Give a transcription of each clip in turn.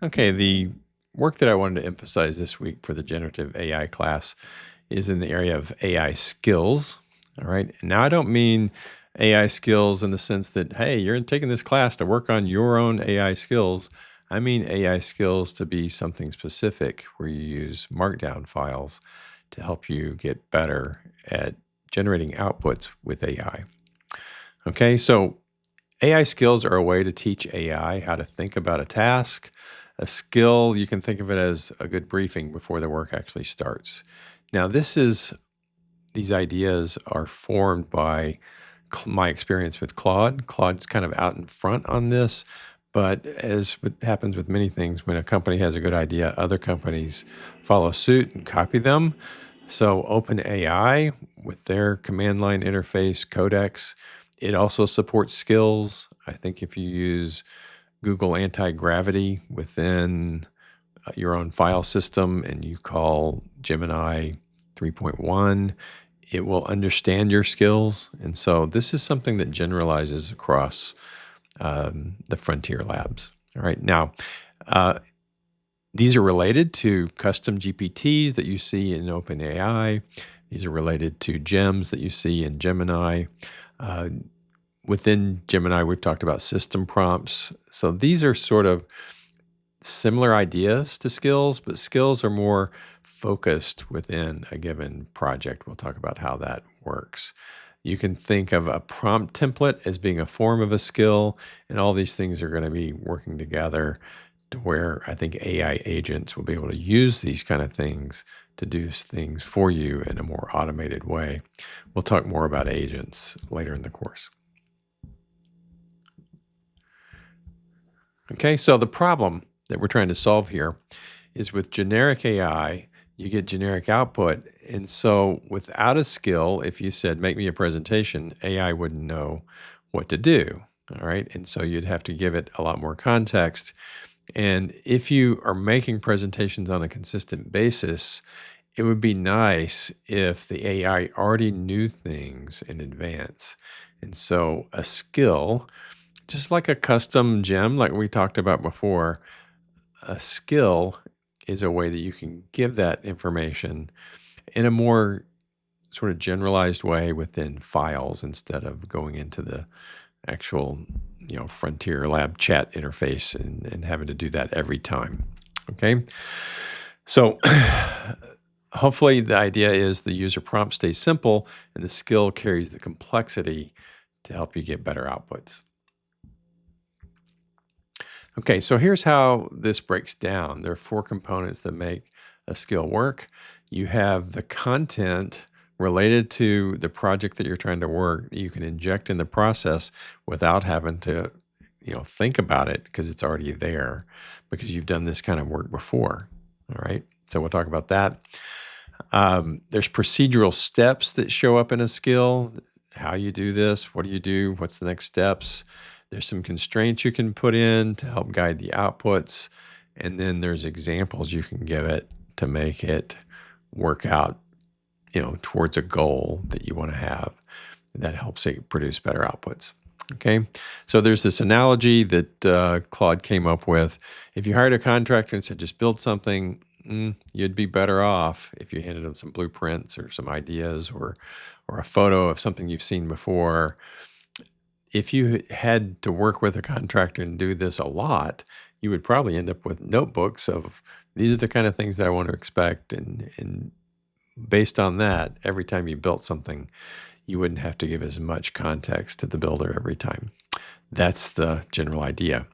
Okay, the work that I wanted to emphasize this week for the generative AI class is in the area of AI skills. All right. Now, I don't mean AI skills in the sense that, hey, you're taking this class to work on your own AI skills. I mean AI skills to be something specific where you use markdown files to help you get better at generating outputs with AI. Okay, so AI skills are a way to teach AI how to think about a task. A skill, you can think of it as a good briefing before the work actually starts. Now, these ideas are formed by my experience with Claude. Claude's kind of out in front on this, but as happens with many things, when a company has a good idea, other companies follow suit and copy them. So OpenAI, with their command line interface, Codex, it also supports skills. I think if you use Google anti-gravity within your own file system and you call Gemini 3.1, it will understand your skills. And so this is something that generalizes across the frontier labs. All right. Now, these are related to custom GPTs that you see in OpenAI. These are related to gems that you see in Gemini. Within Gemini, we've talked about system prompts. So these are sort of similar ideas to skills, but skills are more focused within a given project. We'll talk about how that works. You can think of a prompt template as being a form of a skill, and all these things are going to be working together to where I think AI agents will be able to use these kind of things to do things for you in a more automated way. We'll talk more about agents later in the course. Okay, so the problem that we're trying to solve here is with generic AI, you get generic output. And so without a skill, if you said, make me a presentation, AI wouldn't know what to do. All right. And so you'd have to give it a lot more context. And if you are making presentations on a consistent basis, it would be nice if the AI already knew things in advance. And so a skill, just like a custom gem, like we talked about before, a skill is a way that you can give that information in a more sort of generalized way within files instead of going into the actual, frontier lab chat interface and having to do that every time. Okay. So hopefully the idea is the user prompt stays simple and the skill carries the complexity to help you get better outputs. Okay, so here's how this breaks down. There are 4 components that make a skill work. You have the content related to the project that you're trying to work that you can inject in the process without having to, think about it because it's already there because you've done this kind of work before. All right, so we'll talk about that. There's procedural steps that show up in a skill. How you do this, what do you do, what's the next steps? There's some constraints you can put in to help guide the outputs. And then there's examples you can give it to make it work out, towards a goal that you want to have that helps it produce better outputs. Okay. So there's this analogy that Claude came up with. If you hired a contractor and said, just build something, you'd be better off if you handed them some blueprints or some ideas or a photo of something you've seen before. If you had to work with a contractor and do this a lot, you would probably end up with notebooks of these are the kind of things that I want to expect. And based on that, every time you built something, you wouldn't have to give as much context to the builder every time. That's the general idea.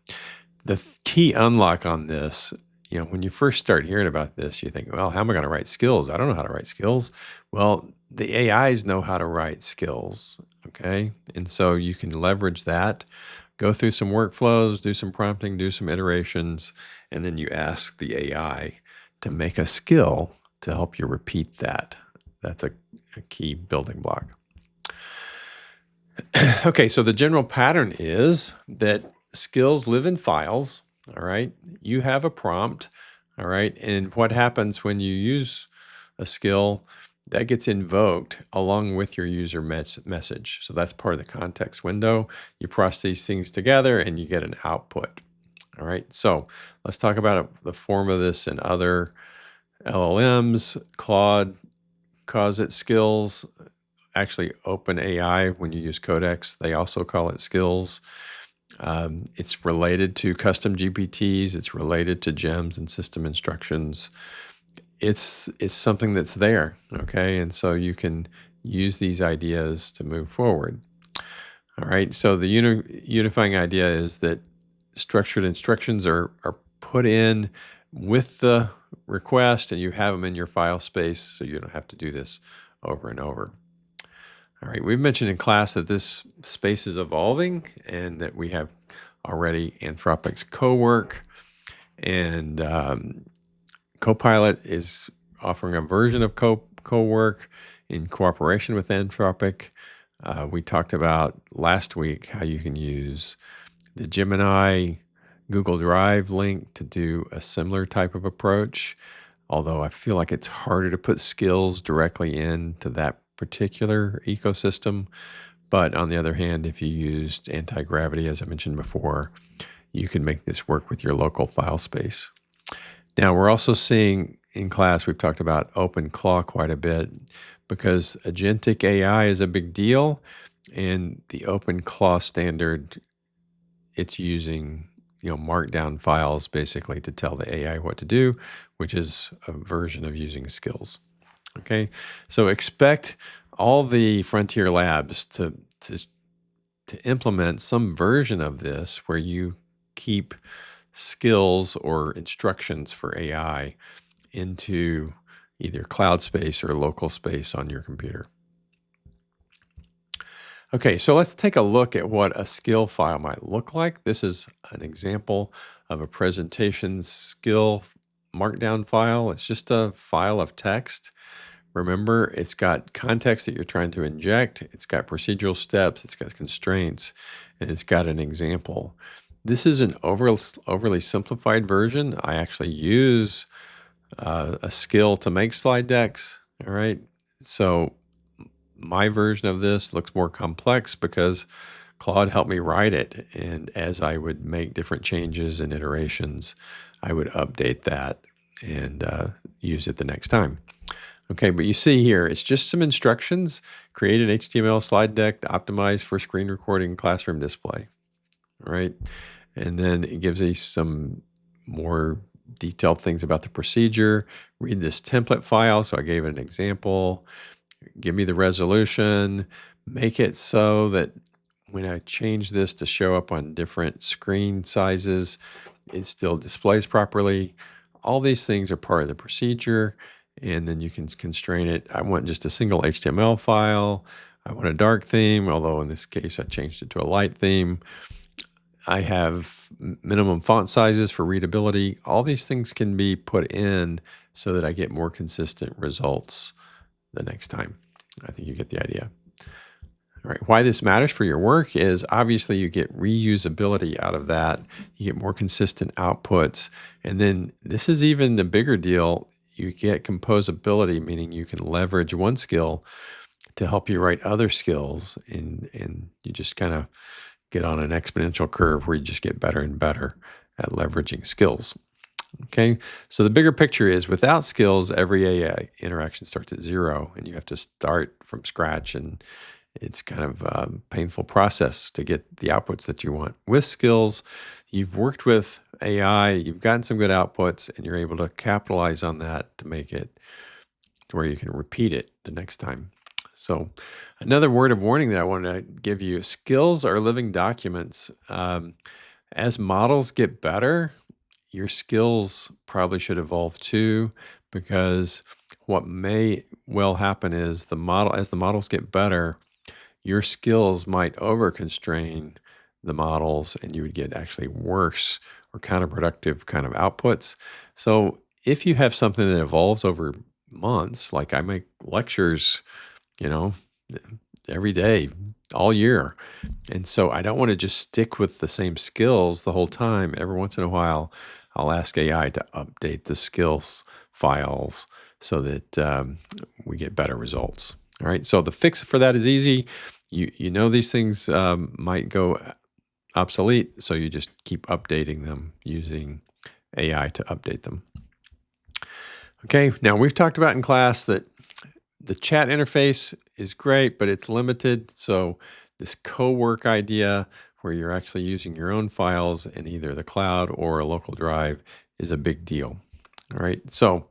The key unlock on this, when you first start hearing about this, you think, well, how am I going to write skills? I don't know how to write skills. Well, the AIs know how to write skills, okay? And so you can leverage that, go through some workflows, do some prompting, do some iterations, and then you ask the AI to make a skill to help you repeat that. That's a key building block. Okay, so the general pattern is that skills live in files, all right? You have a prompt, all right? And what happens when you use a skill, that gets invoked along with your user message. So that's part of the context window. You process these things together and you get an output, All right. So let's talk about the form of this in other LLMs. Claude calls it skills. Actually, OpenAI, when you use Codex, they also call it skills. It's related to custom GPTs. It's related to gems and system instructions. It's something that's there, okay? And so you can use these ideas to move forward. All right. So the unifying idea is that structured instructions are put in with the request, and you have them in your file space, so you don't have to do this over and over. All right. We've mentioned in class that this space is evolving, and that we have already Anthropic's Cowork, and Copilot is offering a version of Cowork in cooperation with Anthropic. We talked about last week how you can use the Gemini Google Drive link to do a similar type of approach, although I feel like it's harder to put skills directly into that particular ecosystem. But on the other hand, if you used anti-gravity, as I mentioned before, you can make this work with your local file space. Now, we're also seeing in class, we've talked about OpenClaw quite a bit because agentic AI is a big deal. And the OpenClaw standard, it's using markdown files basically to tell the AI what to do, which is a version of using skills. Okay, so expect all the frontier labs to implement some version of this where you keep skills or instructions for AI into either cloud space or local space on your computer. Okay, so let's take a look at what a skill file might look like. This is an example of a presentation skill markdown file. It's just a file of text. Remember, it's got context that you're trying to inject. It's got procedural steps. It's got constraints, and it's got an example. This is an overly simplified version. I actually use a skill to make slide decks. All right, so my version of this looks more complex because Claude helped me write it. And as I would make different changes and iterations, I would update that and use it the next time. Okay, but you see here, it's just some instructions. Create an HTML slide deck to optimize for screen recording classroom display. All right, and then it gives you some more detailed things about the procedure. Read this template file. So I gave it an example. Give me the resolution, make it so that when I change this to show up on different screen sizes, it still displays properly. All these things are part of the procedure, and then you can constrain it. I want just a single HTML file. I want a dark theme, although in this case I changed it to a light theme. I have minimum font sizes for readability. All these things can be put in so that I get more consistent results the next time. I think you get the idea. All right. Why this matters for your work is obviously you get reusability out of that. You get more consistent outputs. And then this is even a bigger deal. You get composability, meaning you can leverage one skill to help you write other skills. And you just kind of get on an exponential curve where you just get better and better at leveraging skills. Okay, so the bigger picture is without skills, every AI interaction starts at zero and you have to start from scratch, and it's kind of a painful process to get the outputs that you want. With skills, you've worked with AI, you've gotten some good outputs, and you're able to capitalize on that to make it to where you can repeat it the next time. So another word of warning that I want to give you, skills are living documents. As models get better, your skills probably should evolve too, because what may well happen is as the models get better, your skills might over constrain the models and you would get actually worse or counterproductive kind of outputs. So if you have something that evolves over months, like I make lectures, every day, all year. And so I don't want to just stick with the same skills the whole time. Every once in a while, I'll ask AI to update the skills files so that we get better results. All right. So the fix for that is easy. You know these things might go obsolete, so you just keep updating them using AI to update them. Okay, now we've talked about in class that the chat interface is great, but it's limited. So this co-work idea where you're actually using your own files in either the cloud or a local drive is a big deal. All right. So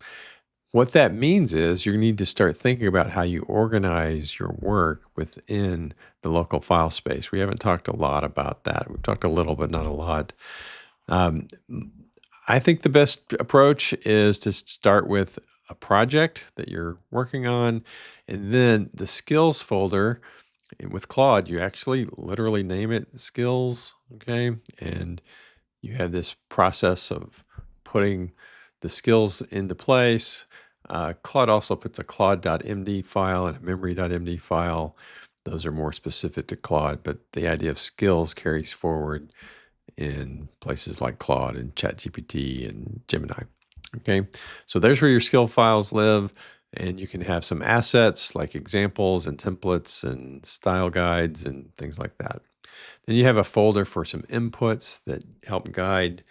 what that means is you need to start thinking about how you organize your work within the local file space. We haven't talked a lot about that. We've talked a little, but not a lot. Um, I think the best approach is to start with a project that you're working on, and then the skills folder. And with Claude, you actually literally name it skills, okay? And you have this process of putting the skills into place. Claude also puts a claude.md file and a memory.md file. Those are more specific to Claude, but the idea of skills carries forward in places like Claude and ChatGPT and Gemini. Okay, so there's where your skill files live, and you can have some assets like examples and templates and style guides and things like that. Then you have a folder for some inputs that help guide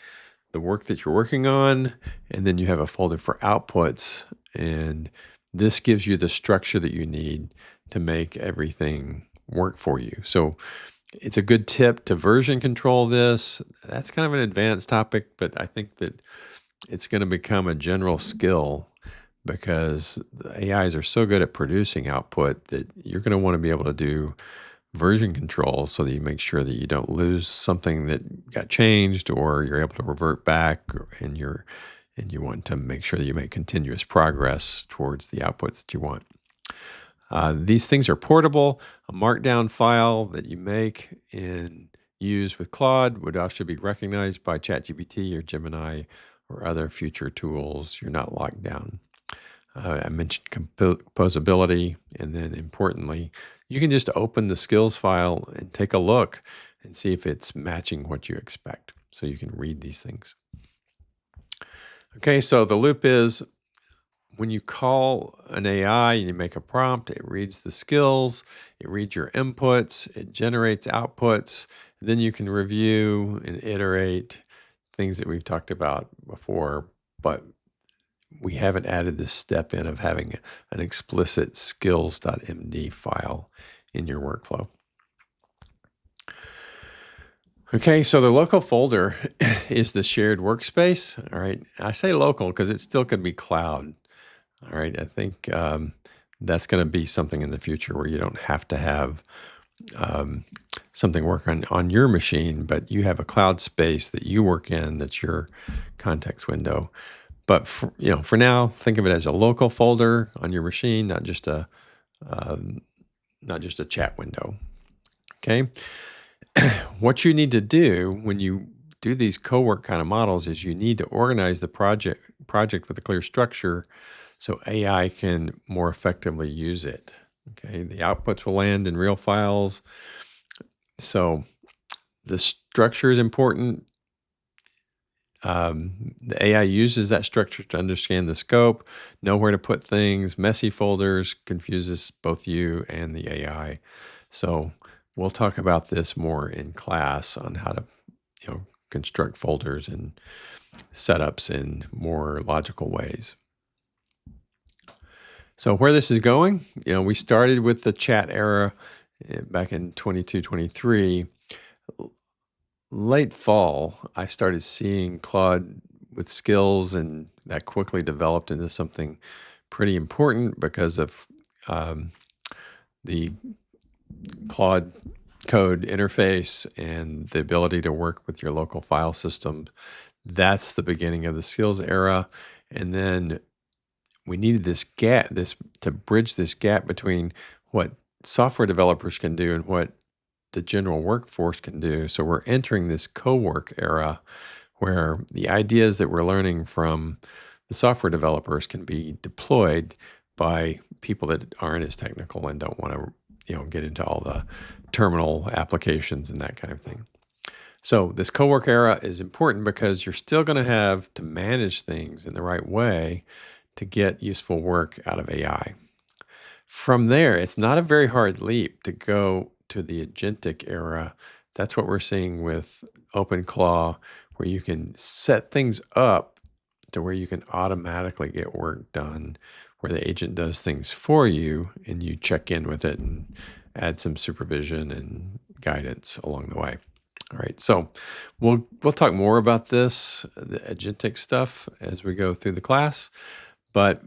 the work that you're working on, and then you have a folder for outputs, and this gives you the structure that you need to make everything work for you. So it's a good tip to version control this. That's kind of an advanced topic, but I think that it's going to become a general skill because the AIs are so good at producing output that you're going to want to be able to do version control so that you make sure that you don't lose something that got changed, or you're able to revert back, and you want to make sure that you make continuous progress towards the outputs that you want. These things are portable. A markdown file that you make and use with Claude would also be recognized by ChatGPT or Gemini or other future tools. You're not locked down. I mentioned composability, and then importantly, you can just open the skills file and take a look and see if it's matching what you expect. So you can read these things. Okay, so the loop is when you call an AI and you make a prompt, it reads the skills, it reads your inputs, it generates outputs, and then you can review and iterate things that we've talked about before, but we haven't added this step in of having an explicit skills.md file in your workflow. Okay, so the local folder is the shared workspace. All right, I say local because it still could be cloud. All right, I think that's going to be something in the future where you don't have to have something work on your machine, but you have a cloud space that you work in that's your context window. But for now, think of it as a local folder on your machine, not just a chat window. Okay. What you need to do when you do these co-work kind of models is you need to organize the project with a clear structure so AI can more effectively use it. Okay. The outputs will land in real files. So the structure is important. The AI uses that structure to understand the scope, know where to put things. Messy folders confuses both you and the AI. So we'll talk about this more in class on how to, construct folders and setups in more logical ways. So where this is going, we started with the chat era back in 22, 23. Late fall, I started seeing Claude with skills, and that quickly developed into something pretty important because of the Claude code interface and the ability to work with your local file system. That's the beginning of the skills era. And then we needed this gap, to bridge this gap between what software developers can do and what the general workforce can do. So we're entering this co-work era where the ideas that we're learning from the software developers can be deployed by people that aren't as technical and don't want to, get into all the terminal applications and that kind of thing. So this co-work era is important because you're still going to have to manage things in the right way to get useful work out of AI. From there, it's not a very hard leap to go to the agentic era That's what we're seeing with OpenClaw, where you can set things up to where you can automatically get work done, where the agent does things for you and you check in with it and add some supervision and guidance along the way. All right, so we'll talk more about this, the agentic stuff, as we go through the class. But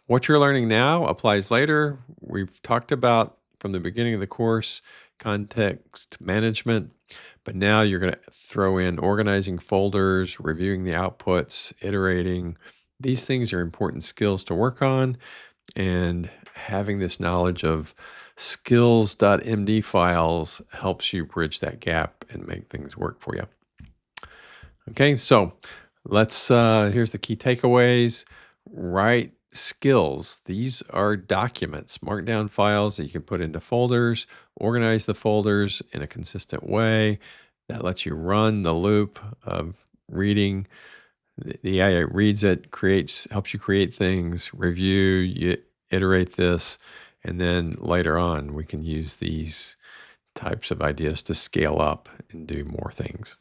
what you're learning now applies later. We've talked about from the beginning of the course context management, but now you're going to throw in organizing folders, reviewing the outputs, iterating. These things are important skills to work on, and having this knowledge of skills.md files helps you bridge that gap and make things work for you. Okay, so here's the key takeaways. Write skills. These are documents, markdown files that you can put into folders, organize the folders in a consistent way that lets you run the loop of reading. The AI reads it, helps you create things, review, you iterate this, and then later on we can use these types of ideas to scale up and do more things.